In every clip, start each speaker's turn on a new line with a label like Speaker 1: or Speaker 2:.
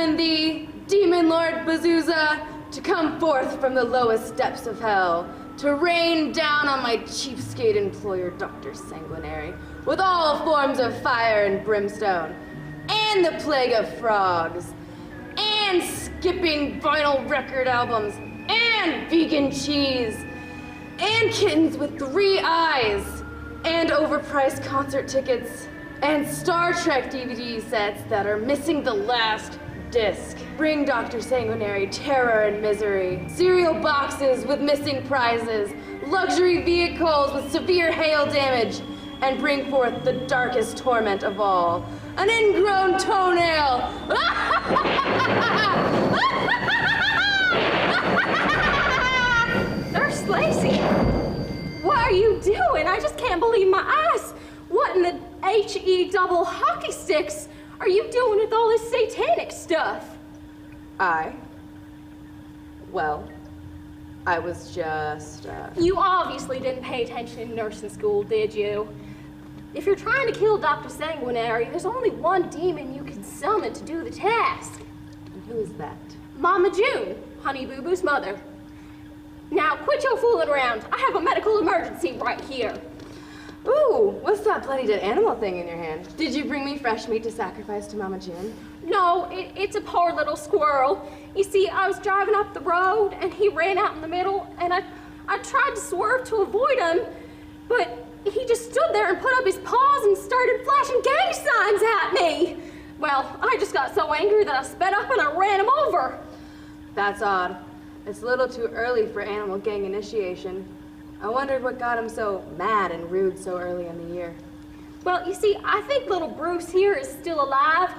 Speaker 1: summon thee, Demon Lord Bazooza, to come forth from the lowest depths of hell, to rain down on my cheapskate employer, Dr. Sanguinary, with all forms of fire and brimstone, and the plague of frogs, and skipping vinyl record albums, and vegan cheese, and kittens with 3 eyes, and overpriced concert tickets, and Star Trek DVD sets that are missing the last disc. Bring Dr. Sanguinary terror and misery, cereal boxes with missing prizes, luxury vehicles with severe hail damage, and bring forth the darkest torment of all, an ingrown toenail.
Speaker 2: Nurse Lacey, what are you doing? I just can't believe my eyes. What in the H-E double hockey sticks are you doing with all this satanic stuff?
Speaker 1: Well, I was just,
Speaker 2: You obviously didn't pay attention in nursing school, did you? If you're trying to kill Dr. Sanguinary, there's only one demon you can summon to do the task.
Speaker 1: And who is that?
Speaker 2: Mama June, Honey Boo Boo's mother. Now, quit your fooling around. I have a medical emergency right here.
Speaker 1: Ooh, what's that bloody dead animal thing in your hand? Did you bring me fresh meat to sacrifice to Mama June?
Speaker 2: No, it's a poor little squirrel. You see, I was driving up the road, and he ran out in the middle, and I tried to swerve to avoid him, but he just stood there and put up his paws and started flashing gang signs at me. Well, I just got so angry that I sped up and I ran him over.
Speaker 1: That's odd. It's a little too early for animal gang initiation. I wondered what got him so mad and rude so early in the year.
Speaker 2: Well, you see, I think little Bruce here is still alive,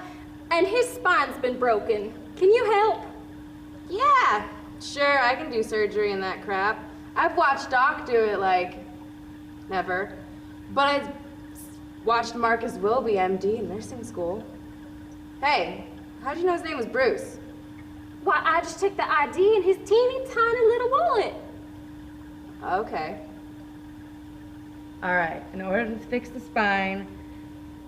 Speaker 2: and his spine's been broken. Can you help?
Speaker 1: Yeah, sure, I can do surgery and that crap. I've watched Doc do it, like, never. But I watched Marcus Wilby, MD, in nursing school. Hey, how'd you know his name was Bruce?
Speaker 2: Why, I just took the ID in his teeny tiny little wallet.
Speaker 1: Okay.
Speaker 3: All right, in order to fix the spine,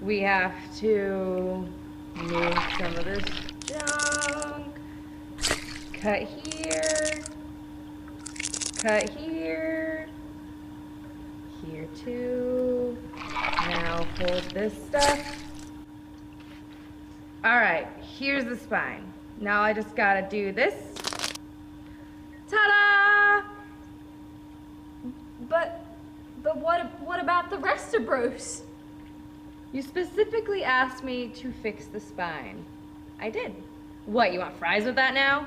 Speaker 3: we have to move some of this junk, cut here, here too. Now hold this stuff. All right, here's the spine. Now I just gotta do this. Ta-da!
Speaker 2: But what about the rest of Bruce?
Speaker 3: You specifically asked me to fix the spine. I did. What, you want fries with that now?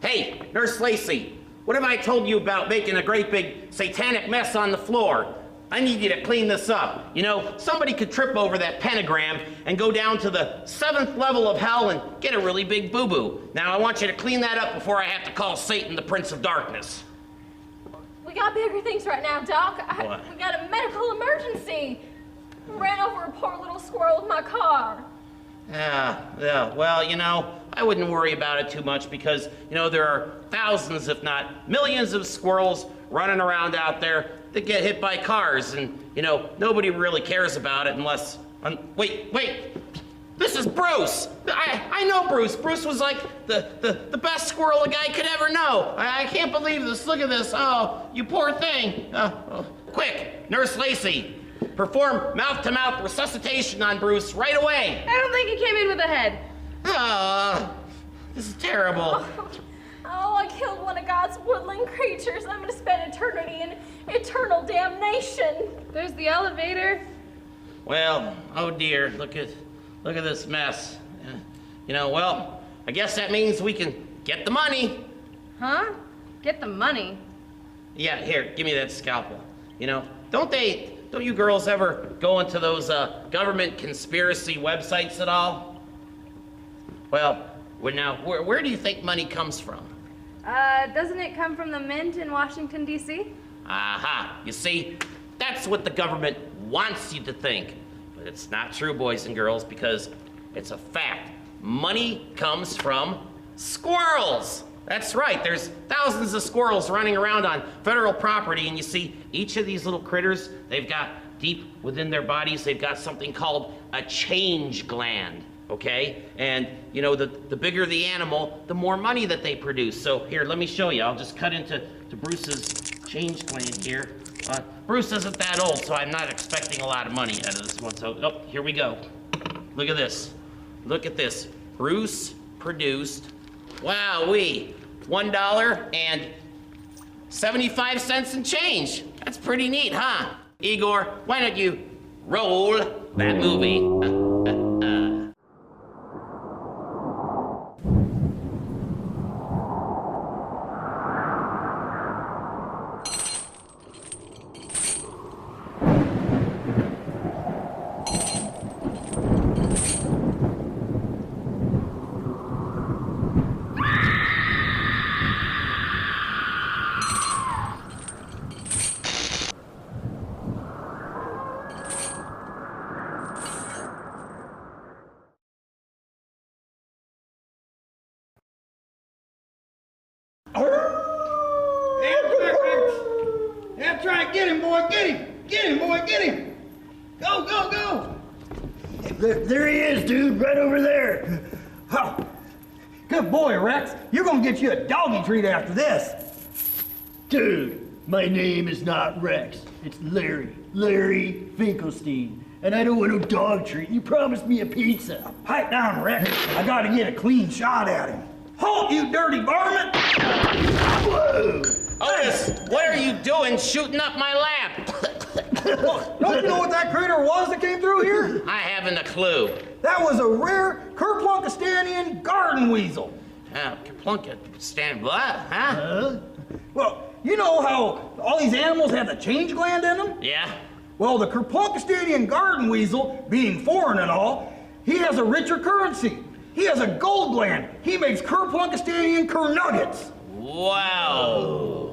Speaker 4: Hey, Nurse Lacey, what have I told you about making a great big satanic mess on the floor? I need you to clean this up. You know, somebody could trip over that pentagram and go down to the 7th level of hell and get a really big boo-boo. Now, I want you to clean that up before I have to call Satan the Prince of Darkness.
Speaker 2: We got bigger things right now, Doc.
Speaker 4: What?
Speaker 2: We got a medical emergency. Ran over a poor little squirrel with my car.
Speaker 4: Yeah, well, you know, I wouldn't worry about it too much because, you know, there are thousands, if not millions of squirrels running around out there that get hit by cars, and, you know, nobody really cares about it unless... Wait! This is Bruce! I know Bruce. Bruce was like the best squirrel a guy could ever know. I can't believe this. Look at this. Oh, you poor thing. Quick, Nurse Lacey, perform mouth-to-mouth resuscitation on Bruce right away.
Speaker 3: I don't think he came in with a head.
Speaker 4: This is terrible.
Speaker 2: Oh, I killed one of God's woodland creatures. I'm gonna spend eternity in eternal damnation.
Speaker 3: There's the elevator.
Speaker 4: Well, oh dear, look at this mess. You know, well, I guess that means we can get the money.
Speaker 3: Huh? Get the money?
Speaker 4: Yeah, here, give me that scalpel. You know, don't you girls ever go into those government conspiracy websites at all? Well, where do you think money comes from?
Speaker 3: Doesn't it come from the mint in Washington, D.C.?
Speaker 4: Aha, you see, that's what the government wants you to think. But it's not true, boys and girls, because it's a fact. Money comes from squirrels. That's right, there's thousands of squirrels running around on federal property, and you see, each of these little critters, they've got deep within their bodies, they've got something called a change gland, okay? And, you know, the bigger the animal, the more money that they produce. So here, let me show you. I'll just cut into Bruce's change gland here. Bruce isn't that old, so I'm not expecting a lot of money out of this one. So, oh, here we go. Look at this. Look at this. Bruce produced, wowee, $1.75 and change. That's pretty neat, huh? Igor, why don't you roll that movie?
Speaker 5: That's right, get him, boy, get him! Get him, boy, get him! Go, go, go! There he is, dude, right over there. Huh. Good boy, Rex. You're gonna get you a doggy treat after this.
Speaker 6: Dude, my name is not Rex. It's Larry Finkelstein. And I don't want no dog treat. You promised me a pizza.
Speaker 5: Pipe down, Rex. I gotta get a clean shot at him. Halt, you dirty varmint!
Speaker 6: Whoa!
Speaker 4: Otis, what are you doing shooting up my lamp?
Speaker 5: Don't you know what that critter was that came through here?
Speaker 4: I haven't a clue.
Speaker 5: That was a rare Kerplunkistanian garden weasel.
Speaker 4: Kerplunket, stand what, huh?
Speaker 5: Well, you know how all these animals have the change gland in them?
Speaker 4: Yeah?
Speaker 5: Well, the Kerplunkistanian garden weasel, being foreign and all, he has a richer currency. He has a gold gland. He makes Kerplunkistanian nuggets.
Speaker 4: Wow.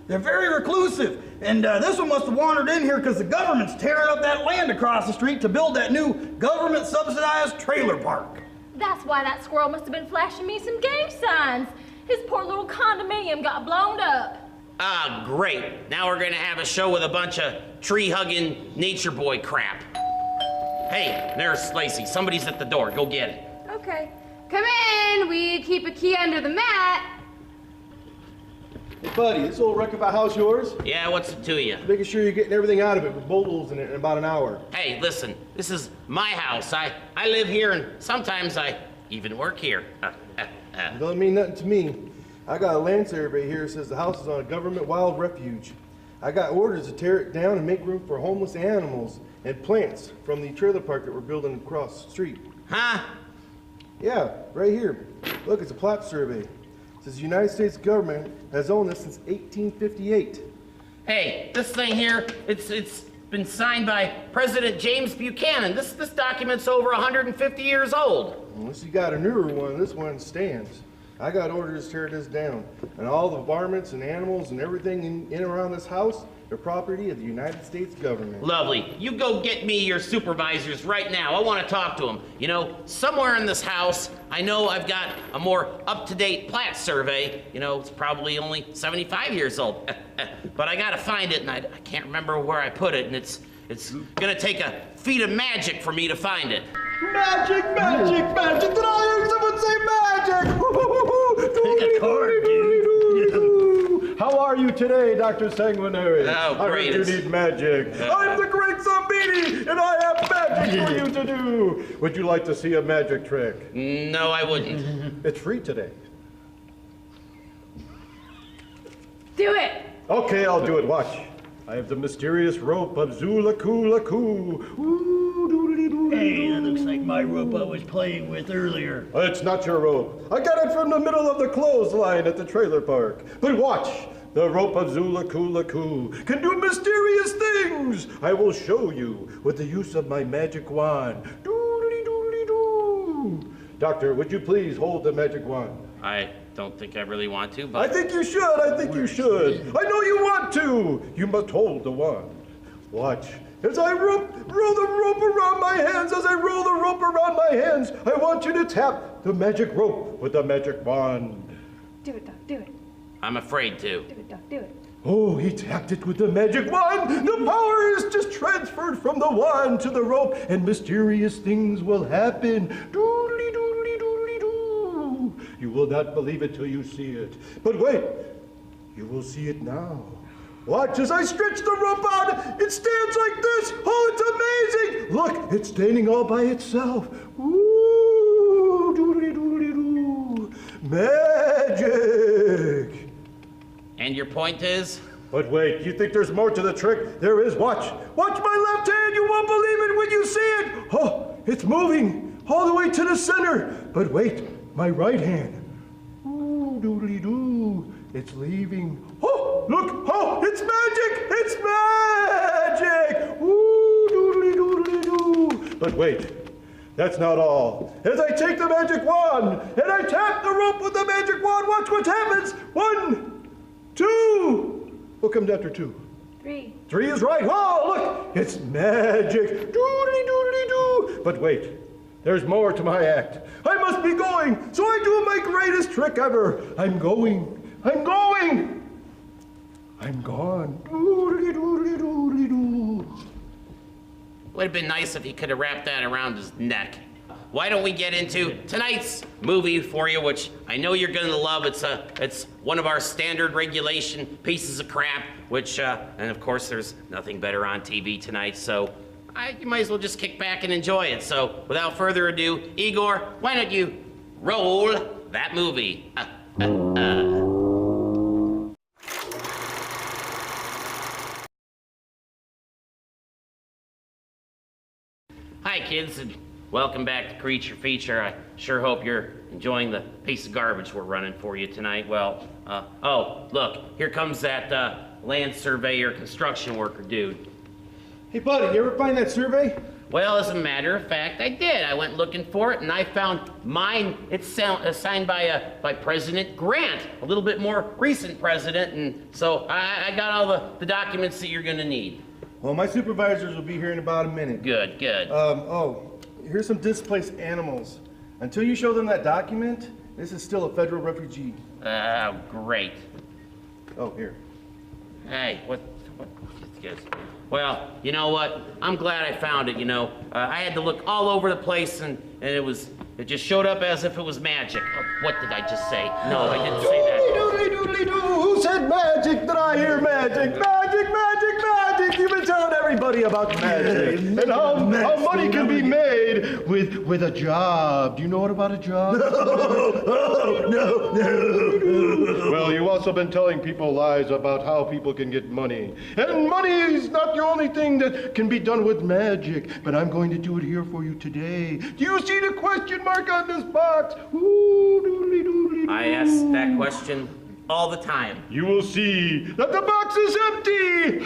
Speaker 5: They're very reclusive, and this one must have wandered in here because the government's tearing up that land across the street to build that new government-subsidized trailer park.
Speaker 2: That's why that squirrel must have been flashing me some gang signs. His poor little condominium got blown up.
Speaker 4: Ah, great. Now we're gonna have a show with a bunch of tree-hugging nature boy crap. Hey, there's Lacey. Somebody's at the door. Go get it.
Speaker 1: Okay. Come in. We keep a key under the mat.
Speaker 7: Hey buddy, this old wreckabout house yours?
Speaker 4: Yeah, what's it to you?
Speaker 7: Making sure you're getting everything out of it with boulders in it in about an hour.
Speaker 4: Hey, listen, this is my house. I live here, and sometimes I even work here.
Speaker 7: It doesn't mean nothing to me. I got a land survey here that says the house is on a government wild refuge. I got orders to tear it down and make room for homeless animals and plants from the trailer park that we're building across the street.
Speaker 4: Huh?
Speaker 7: Yeah, right here. Look, it's a plat survey. It says the United States government has owned this since 1858.
Speaker 4: Hey, this thing here, it's been signed by President James Buchanan. This document's over 150 years old.
Speaker 7: Unless you got a newer one, this one stands. I got orders to tear this down. And all the varmints and animals and everything in and around this house, they're property of the United States government.
Speaker 4: Lovely. You go get me your supervisors right now. I want to talk to them. You know, somewhere in this house, I know I've got a more up-to-date plat survey. You know, it's probably only 75 years old. But I got to find it, and I can't remember where I put it, and it's going to take a feat of magic for me to find it.
Speaker 7: Magic, magic, magic! Did I hear someone say magic?
Speaker 6: Pick a card, dude.
Speaker 7: How are you today, Dr. Sanguinary?
Speaker 4: Oh,
Speaker 7: I
Speaker 4: great.
Speaker 7: heard you need magic. I'm the great Zombini, and I have magic for you to do. Would you like to see a magic trick?
Speaker 4: No, I wouldn't.
Speaker 7: It's free today.
Speaker 1: Do it.
Speaker 7: Okay, I'll do it. Watch. I have the mysterious rope of Zula-Kula-Koo.
Speaker 6: Hey, that looks like my rope I was playing with earlier.
Speaker 7: It's not your rope. I got it from the middle of the clothesline at the trailer park. But watch. The rope of Zula-Kula-Koo can do mysterious things. I will show you with the use of my magic wand. Doodly-doodly-doo. Doctor, would you please hold the magic wand?
Speaker 4: I don't think I really want to,
Speaker 7: I
Speaker 4: but...
Speaker 7: think you should. I think you should. I know you want to. You must hold the wand. Watch. As I roll the rope around my hands, as I roll the rope around my hands, I want you to tap the magic rope with the magic wand.
Speaker 3: Do it, Doc, do it.
Speaker 4: I'm afraid to.
Speaker 3: Do it, Doc, do it.
Speaker 7: Oh, he tapped it with the magic wand. The power is just transferred from the wand to the rope, and mysterious things will happen. Doodly doodly doodly doo. You will not believe it till you see it. But wait, you will see it now. Watch as I stretch the rope out. It stands like this. Oh, it's amazing. Look, it's standing all by itself. Ooh, doodly doodly doo. Magic.
Speaker 4: And your point is?
Speaker 7: But wait, you think there's more to the trick? There is. Watch. Watch my left hand. You won't believe it when you see it. Oh, it's moving all the way to the center. But wait, my right hand. Ooh, doodly doo. It's leaving. Oh, look. Oh, it's magic. It's magic. Ooh, doodly doodly doo. But wait, that's not all. As I take the magic wand and I tap the rope with the magic wand, watch what happens. 1, 2. What comes after 2?
Speaker 2: 3.
Speaker 7: 3 is right. Oh, look, it's magic. Doodly doodly doo. But wait, there's more to my act. I must be going, so I do my greatest trick ever. I'm going. I'm going. I'm gone. Doodly doodly doodly doo.
Speaker 4: Would have been nice if he could have wrapped that around his neck. Why don't we get into tonight's movie for you, which I know you're gonna love. It's one of our standard regulation pieces of crap, which, and of course there's nothing better on TV tonight, so you might as well just kick back and enjoy it. So without further ado, Igor, why don't you roll that movie? Hi kids, and welcome back to Creature Feature. I sure hope you're enjoying the piece of garbage we're running for you tonight. Well, oh, look, here comes that land surveyor construction worker dude.
Speaker 7: Hey, buddy, you ever find that survey?
Speaker 4: Well, as a matter of fact, I did. I went looking for it, and I found mine. It's signed by President Grant, a little bit more recent president, and so I got all the documents that you're gonna need.
Speaker 7: Well, my supervisors will be here in about a minute.
Speaker 4: Good, good.
Speaker 7: Oh, here's some displaced animals. Until you show them that document, this is still a federal refugee.
Speaker 4: Oh, great.
Speaker 7: Oh, here.
Speaker 4: Hey, what is this? Well, you know what? I'm glad I found it, you know. I had to look all over the place, and it just showed up as if it was magic. Oh, what did I just say? No, I didn't say that.
Speaker 7: Doodly doodly doo. Who said magic? Did I hear magic? Magic, magic, magic. You've been telling everybody about magic. And how money can be made with a job. Do you know what about a job? No. Well, you've also been telling people lies about how people can get money. And money is not the only thing that can be done with magic. But I'm going to do it here for you today. Do you see the question mark on this box? Ooh, doodly doodly doo.
Speaker 4: I ask that question all the time.
Speaker 7: You will see that the box is empty.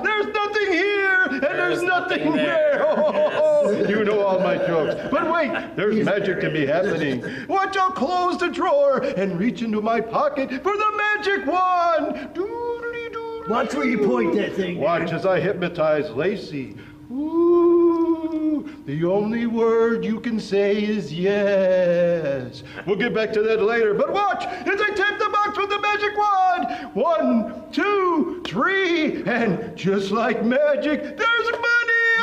Speaker 7: There's nothing here, and there's nothing there. Oh, you know all my jokes. But wait, there's magic to be happening. Watch, I'll close the drawer and reach into my pocket for the magic wand. Doodly doodly.
Speaker 6: Watch where you point that thing.
Speaker 7: Watch as I hypnotize Lacey. Ooh, the only word you can say is yes. We'll get back to that later, but watch as I tap the box with the magic wand. 1, 2, 3, and just like magic, there's money!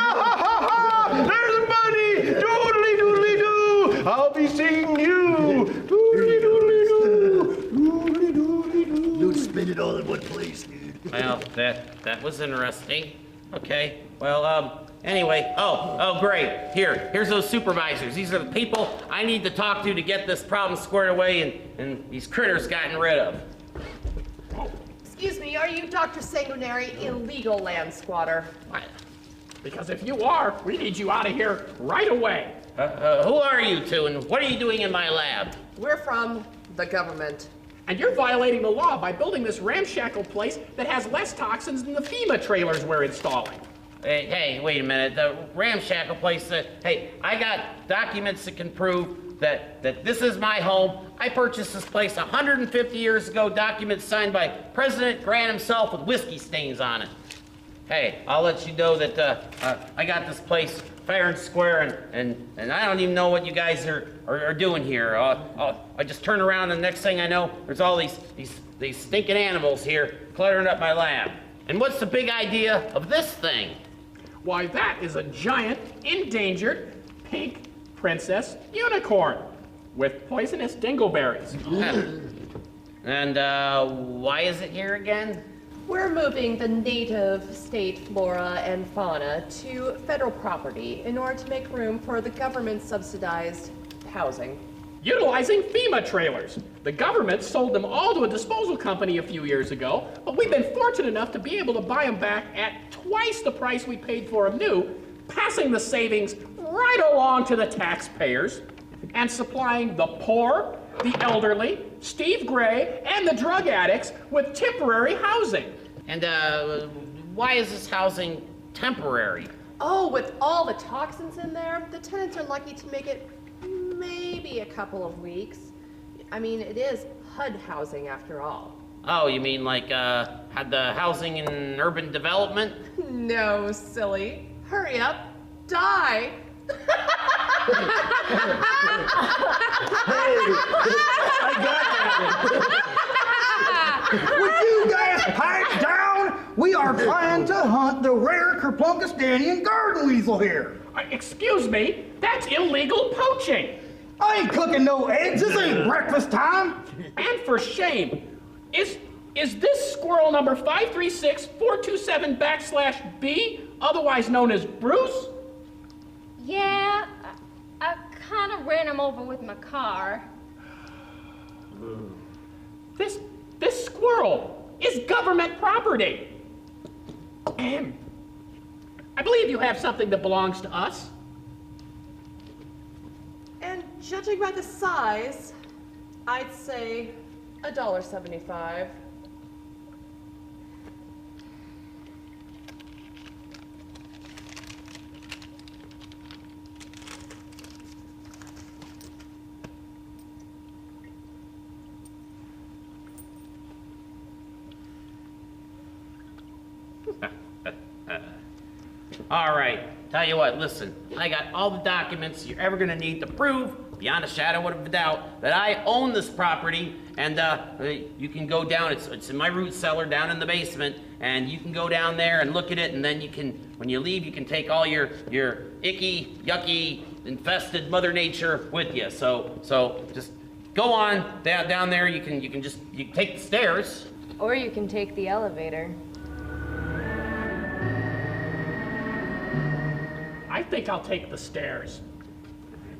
Speaker 7: There's money! Doodly doodly doo! I'll be seeing you! Doodly doodly doo! Doodly doodly doo!
Speaker 6: Don't spend it all in one place, dude.
Speaker 4: Well, that was interesting. Okay, well, anyway, oh, great. Here's those supervisors. These are the people I need to talk to get this problem squared away and these critters gotten rid of.
Speaker 8: Excuse me, are you Dr. Sanguinary, illegal land squatter?
Speaker 9: Because if you are, we need you out of here right away.
Speaker 4: Who are you two, and what are you doing in my lab?
Speaker 8: We're from the government.
Speaker 9: And you're violating the law by building this ramshackle place that has less toxins than the FEMA trailers we're installing.
Speaker 4: Hey, wait a minute. The ramshackle place, hey, I got documents that can prove that this is my home. I purchased this place 150 years ago, documents signed by President Grant himself with whiskey stains on it. Hey, I'll let you know that I got this place fair and square, and I don't even know what you guys are doing here. I just turn around, and the next thing I know, there's all these stinking animals here cluttering up my lab. And what's the big idea of this thing?
Speaker 9: Why, that is a giant, endangered, pink princess unicorn with poisonous dingleberries.
Speaker 4: And why is it here again?
Speaker 8: We're moving the native state flora and fauna to federal property in order to make room for the government-subsidized housing.
Speaker 9: Utilizing FEMA trailers. The government sold them all to a disposal company a few years ago, but we've been fortunate enough to be able to buy them back at twice the price we paid for them new, passing the savings right along to the taxpayers and supplying the poor, the elderly, Steve Gray, and the drug addicts with temporary housing.
Speaker 4: And why is this housing temporary?
Speaker 8: Oh, with all the toxins in there, the tenants are lucky to make it maybe a couple of weeks. I mean, it is HUD housing after all.
Speaker 4: Oh, you mean like had the housing and urban development?
Speaker 8: No, silly. Hurry up. Die.
Speaker 5: I got that. Would you guys pipe down? We are trying to hunt the rare Kerplunkistanian garden weasel here.
Speaker 9: Excuse me, that's illegal poaching.
Speaker 5: I ain't cooking no eggs. This ain't breakfast time.
Speaker 9: And for shame, is this squirrel number 536427/B, otherwise known as Bruce?
Speaker 2: Yeah, I kind of ran him over with my car.
Speaker 9: This squirrel is government property. I believe you have something that belongs to us.
Speaker 8: And judging by the size, I'd say $1.75.
Speaker 4: All right, tell you what, listen, I got all the documents you're ever gonna need to prove, beyond a shadow of a doubt, that I own this property, and you can go down, it's in my root cellar down in the basement, and you can go down there and look at it, and then you can, when you leave, you can take all your icky, yucky, infested Mother Nature with you. So just go on down there, you can take the stairs.
Speaker 1: Or you can take the elevator.
Speaker 9: I think I'll take the stairs.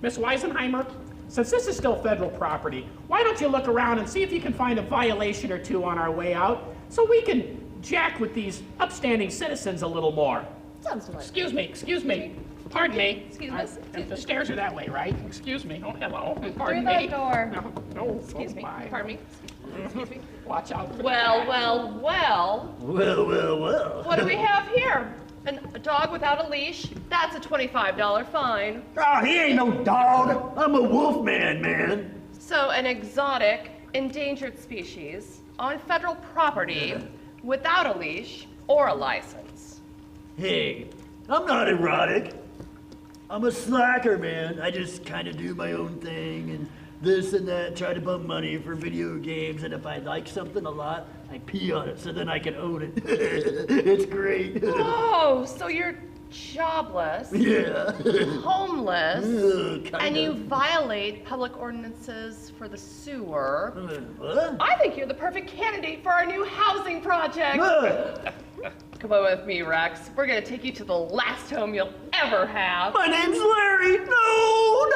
Speaker 9: Miss Weisenheimer, since this is still federal property, why don't you look around and see if you can find a violation or two on our way out, so we can jack with these upstanding citizens a little more.
Speaker 8: Sounds like.
Speaker 9: Excuse me. Pardon me.
Speaker 8: Excuse me.
Speaker 9: The stairs are that way, right? Excuse me. Oh, hello. Pardon
Speaker 2: Through
Speaker 9: me.
Speaker 2: that door.
Speaker 9: No,
Speaker 8: Excuse me.
Speaker 9: my.
Speaker 8: Pardon me. Excuse me.
Speaker 9: Watch out for the
Speaker 8: Well.
Speaker 6: Well.
Speaker 8: What do we have here? A dog without a leash? That's a $25 fine.
Speaker 5: Oh, he ain't no dog.
Speaker 6: I'm a wolf man.
Speaker 8: So an exotic, endangered species on federal property without a leash or a license.
Speaker 6: Hey, I'm not erotic. I'm a slacker, man. I just kind of do my own thing and this and that, try to bump money for video games, and if I like something a lot, I pee on it so then I can own it. It's great.
Speaker 8: Oh, so you're jobless,
Speaker 6: Yeah.
Speaker 8: homeless,
Speaker 6: Kind
Speaker 8: and you
Speaker 6: of.
Speaker 8: violate public ordinances for the sewer.
Speaker 6: What?
Speaker 8: I think you're the perfect candidate for our new housing project. Come on with me, Rex. We're gonna take you to the last home you'll ever have.
Speaker 6: My name's Larry. No.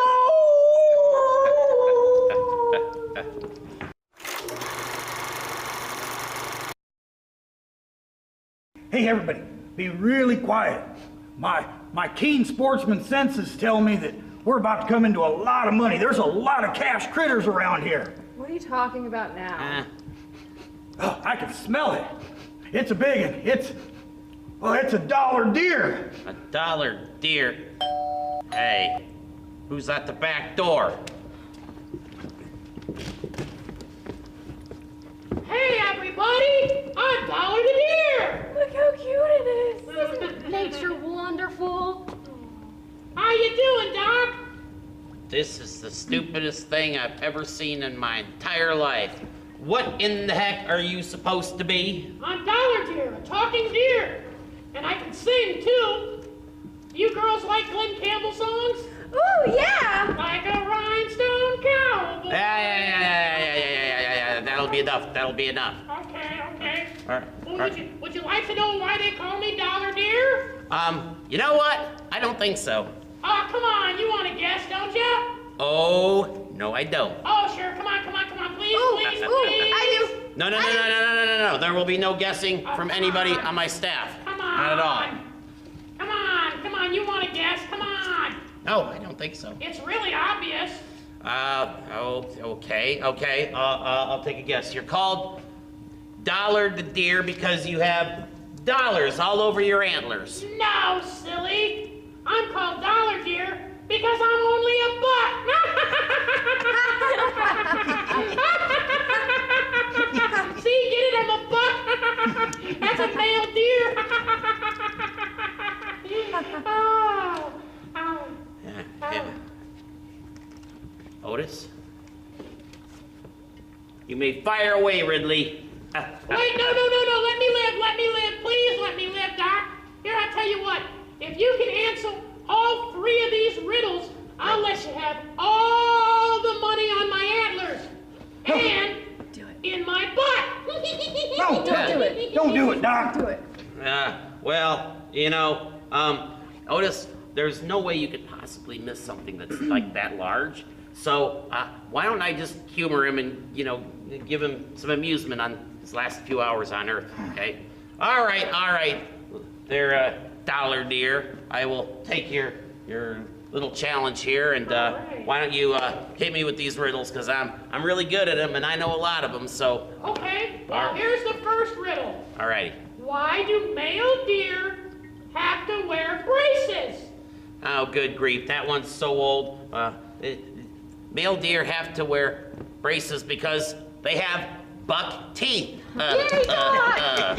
Speaker 5: Hey, everybody, be really quiet. My keen sportsman senses tell me that we're about to come into a lot of money. There's a lot of cash critters around here.
Speaker 1: What are you talking about now?
Speaker 5: Oh, I can smell it. It's a big one. It's a $1 deer.
Speaker 4: $1 deer. Hey, who's at the back door?
Speaker 9: Hey, everybody! $1 a deer!
Speaker 2: Look how cute it is.
Speaker 4: This is the stupidest thing I've ever seen in my entire life. What in the heck are you supposed to be?
Speaker 10: I'm Dollar Deer, a talking deer. And I can sing, too. You girls like Glenn Campbell songs?
Speaker 2: Ooh, yeah!
Speaker 10: Like a rhinestone cowboy.
Speaker 4: Yeah. That'll be enough. That'll be enough.
Speaker 10: Okay.
Speaker 4: All
Speaker 10: Well,
Speaker 4: right.
Speaker 10: would you like to know why they call me Dollar Deer?
Speaker 4: You know what? I don't think so.
Speaker 10: Oh, come on, you want to guess, don't you?
Speaker 4: Oh, no, I don't.
Speaker 10: Oh, sure, come on, please.
Speaker 2: I do.
Speaker 4: No. There will be no guessing from anybody on my staff.
Speaker 10: Come on.
Speaker 4: Not at all.
Speaker 10: Come on, you want to guess, come on.
Speaker 4: No, I don't think so.
Speaker 10: It's really obvious.
Speaker 4: Okay. I'll take a guess. You're called Dollar the Deer because you have dollars all over your antlers.
Speaker 10: No, silly. I'm called Dollar Deer because I'm only a buck. See, get it? I'm a buck. That's a male deer.
Speaker 4: Yeah. Otis? You may fire away, Ridley.
Speaker 10: Wait, no. Let me live. Please let me live, Doc. Here, I'll tell you what. If you can answer all 3 of these riddles, I'll let you have all the money on my antlers. And in my butt.
Speaker 5: No, don't do it. Don't do it, Doc.
Speaker 3: Do it.
Speaker 4: Well, Otis, there's no way you could possibly miss something that's like that large. So why don't I just humor him and, give him some amusement on his last few hours on Earth, okay? All right. There, Dollar Deer, I will take your little challenge here, and why don't you hit me with these riddles, because I'm really good at them, and I know a lot of them, so...
Speaker 10: Okay, well, here's the first riddle.
Speaker 4: All righty.
Speaker 10: Why do male deer have to wear braces?
Speaker 4: Oh, good grief, that one's so old. Male deer have to wear braces because they have buck teeth.
Speaker 2: Yay, Doc!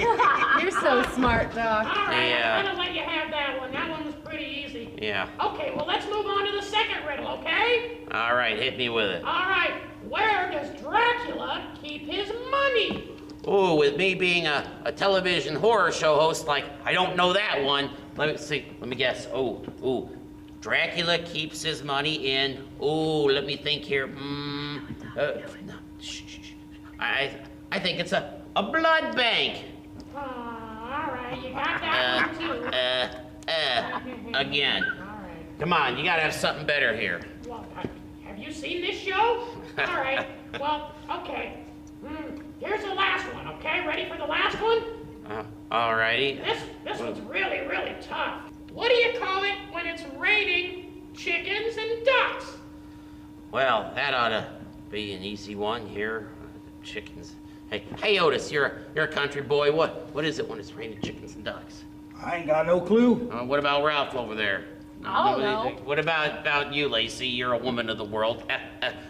Speaker 3: You're so smart, Doc.
Speaker 10: All right,
Speaker 4: Yeah.
Speaker 10: I'm gonna let you have that one. That one was pretty easy.
Speaker 4: Yeah.
Speaker 10: Okay, well, let's move on to the second riddle, okay?
Speaker 4: All right, hit me with it.
Speaker 10: All right, where does Dracula keep his money?
Speaker 4: Ooh, with me being a television horror show host, I don't know that one. Let me guess. Ooh. Dracula keeps his money in, let me think here. No, shh. I think it's a blood bank.
Speaker 10: All right, you got that one too.
Speaker 4: Again.
Speaker 10: All right.
Speaker 4: Come on, you gotta have something better here.
Speaker 10: Well, have you seen this show? All right, well, okay. Here's the last one, okay? Ready for the last one?
Speaker 4: All righty.
Speaker 10: This one's really, really tough. What do you call it when it's raining chickens and ducks?
Speaker 4: Well, that ought to be an easy one here. Chickens. Hey, Otis, you're a country boy. What is it when it's raining chickens and ducks?
Speaker 5: I ain't got no clue.
Speaker 4: What about Ralph over there?
Speaker 2: I don't know.
Speaker 4: What about you, Lacey? You're a woman of the world.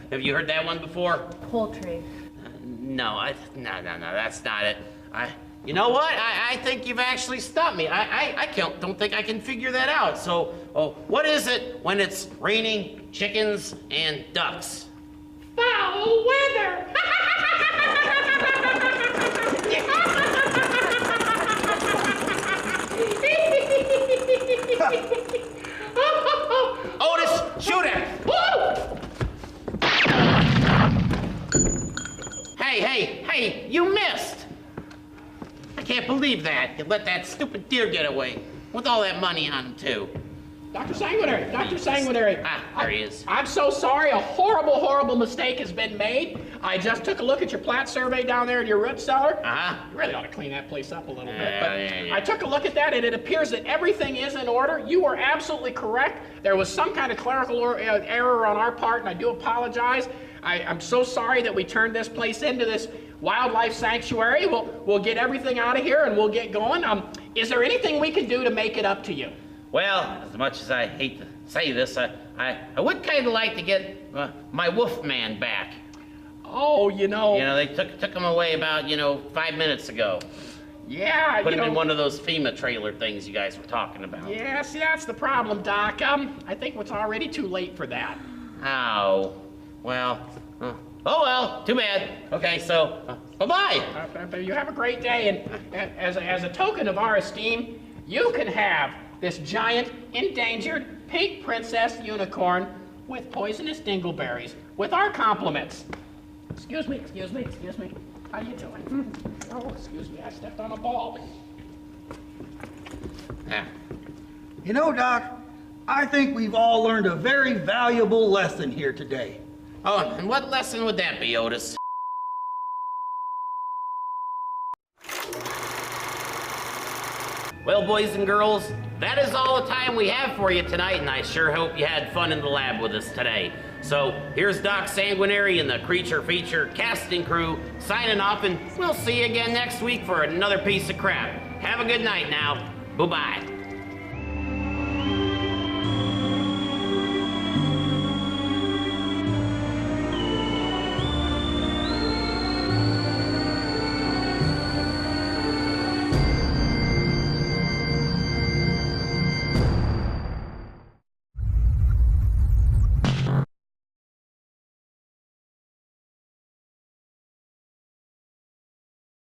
Speaker 4: Have you heard that one before?
Speaker 3: Poultry.
Speaker 4: No, that's not it. You know what? I think you've actually stumped me. I don't think I can figure that out. So, what is it when it's raining chickens and ducks?
Speaker 10: Foul weather!
Speaker 4: Otis, shoot him! Hey, you missed! I can't believe that. You let that stupid deer get away with all that money on him, too.
Speaker 9: Dr. Sanguinary,
Speaker 4: There he is.
Speaker 9: I'm so sorry. A horrible mistake has been made. I just took a look at your plat survey down there in your root cellar.
Speaker 4: Uh-huh.
Speaker 9: You really ought to clean that place up a little bit.
Speaker 4: Yeah.
Speaker 9: I took a look at that, and it appears that everything is in order. You were absolutely correct. There was some kind of clerical error on our part, and I do apologize. I'm so sorry that we turned this place into this wildlife sanctuary. We'll get everything out of here, and we'll get going. Is there anything we can do to make it up to you?
Speaker 4: Well, as much as I hate to say this, I would kind of like to get my wolf man back.
Speaker 9: Oh,
Speaker 4: They took him away about, 5 minutes ago.
Speaker 9: Yeah,
Speaker 4: Put him in one of those FEMA trailer things you guys were talking about.
Speaker 9: Yeah, see, that's the problem, Doc. I think it's already too late for that.
Speaker 4: Oh, well. Oh, well, too bad. Okay, so, bye-bye.
Speaker 9: You have a great day, and as a token of our esteem, you can have this giant, endangered pink princess unicorn with poisonous dingleberries, with our compliments. Excuse me. How you doing? Oh, excuse me, I stepped on a ball.
Speaker 4: Yeah.
Speaker 5: You know, Doc, I think we've all learned a very valuable lesson here today.
Speaker 4: Oh, and what lesson would that be, Otis? Well, boys and girls, that is all the time we have for you tonight, and I sure hope you had fun in the lab with us today. So, here's Doc Sanguinary and the Creature Feature casting crew signing off, and we'll see you again next week for another piece of crap. Have a good night now. Bye-bye.